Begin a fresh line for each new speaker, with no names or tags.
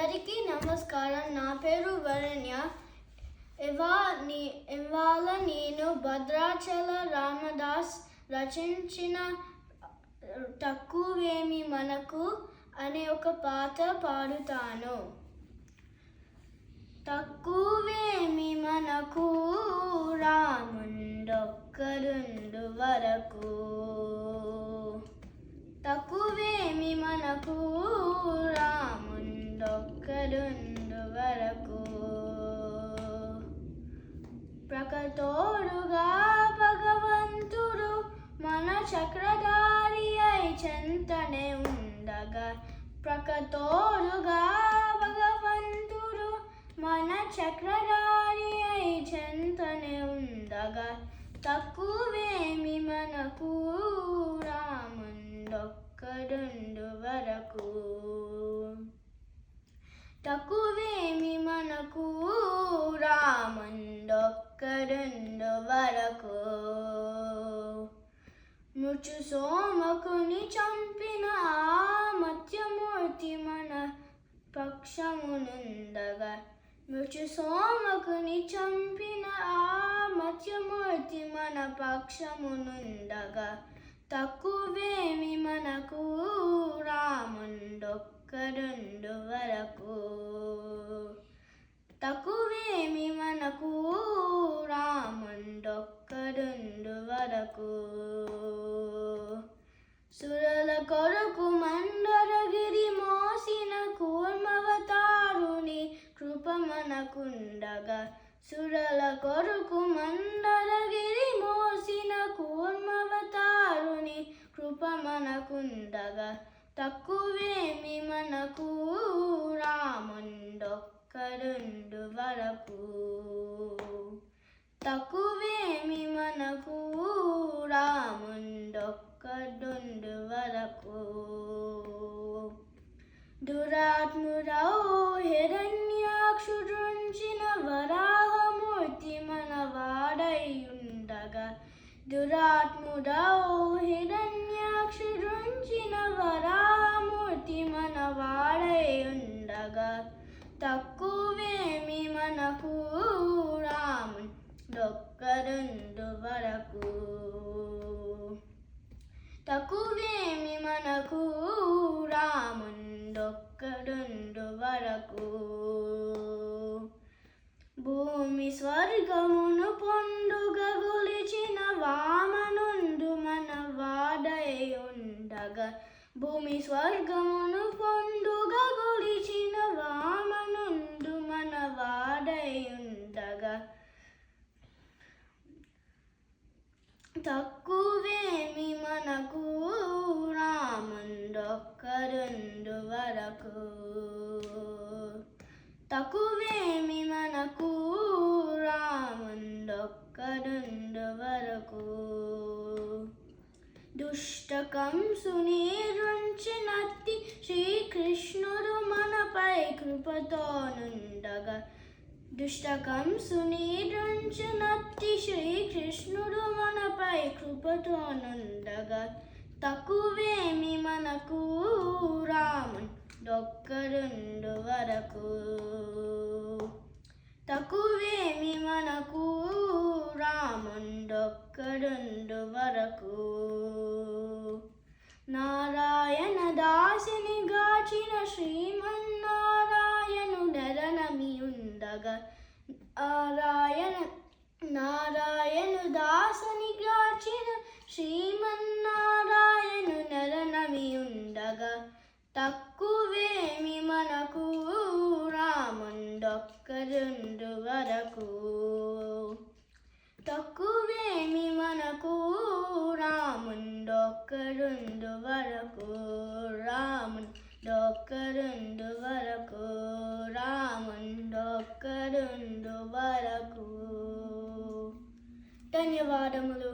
అందరికీ నమస్కారం. నా పేరు వరణ్య. ఇవాళ నేను భద్రాచల రామదాస్ రచించిన తక్కువేమి మనకు అనే ఒక పాట పాడుతాను. తక్కువేమి మనకు రాముండొక్కరుండు వరకు, తక్కువేమి మనకు రాముండొక్కరుండు వరకు, ప్రకటోడుగా భగవంతుడు మన చక్రధారి అయి చెంతనే ఉండగా, ప్రకటోడుగా భగవంతుడు మన చక్రధారి అయి చెంతనే ఉండగా, తక్కువేమి మనకు రాముండొక్కరుండు వరకు, తక్కువేమి మనకు రాముండొక్కరుండు వరకు. మృత్యు సోమకుని చంపిన ఆ మత్స్యమూర్తి మన పక్షమునుండగా, మృత్యు సోమకుని చంపిన ఆ మత్స్యమూర్తి మన పక్షమునుండగా, తక్కువేమి మనకు రాముండొక్కరుండు వరకు, తక్కువేమి మనకు రాముండొక్కరుండు వరకు. సురల కొరకు మందరగిరి మోసిన కూర్మవతారుని కృప మనకుండగా, సురల కొరకు మందరగిరి మోసిన కూర్మవతారుని కృప మనకుండగా, తక్కువేమి మనకు రాముండొక్కరుండు వరకు, తక్కువేమి మనకు రాముండొక్కరుండు వరకు. దురాత్ముడౌ హిరణ్యాక్షుడుంచిన వరాహమూర్తి మన వాడైయుండగా, దురాత్ముడౌ హిరణ్యాక్షుడుంచిన వరాహమూర్తి మన వాడైయుండగా, తక్కువేమి మనకు రాముండొక్కరుండు వరకు, తక్కువేమి మనకు రాముండొక్కరుండు వరకు. భూమి స్వర్గమును పొందుగా గొలిచిన వామనుండు మన వాడైయుండగా, భూమి స్వర్గమును పొందుగా గొలిచిన వామనుండు మన వాడైయుండగా, తక్కువేమి మనకు రాముండొక్కరుండు వరకు, తక్కువేమి మనకు రాముండొక్కరుండు వరకు. దుష్ట కంసుని రుంచినట్టి శ్రీకృష్ణుడు మనపై కృపతోనుండగా, దుష్ట కంసుని రుంచినట్టి శ్రీకృష్ణుడు మనపై కృపతోనుండగా, తక్కువేమి మనకు రాముండొక్కరుండు వరకు, తక్కువేమి మనకు రాముండొక్కరుండు వరకు. నారాయణ దాసిని గాచిన శ్రీమన్నారాయణుడెరనమియుండగా, నారాయణు దాసని గాచిన శ్రీమన్నారాయణుడెరనమియుండగా, తక్కువేమి మనకు రాముండొక్కరుండు వరకు, తక్కువేమి మనకు రాముండొక్కరుండు వరకు, రాముండొక్కరుండు వరకు, రాముండొక్కరుండు వరకు. ధన్యవాదములు.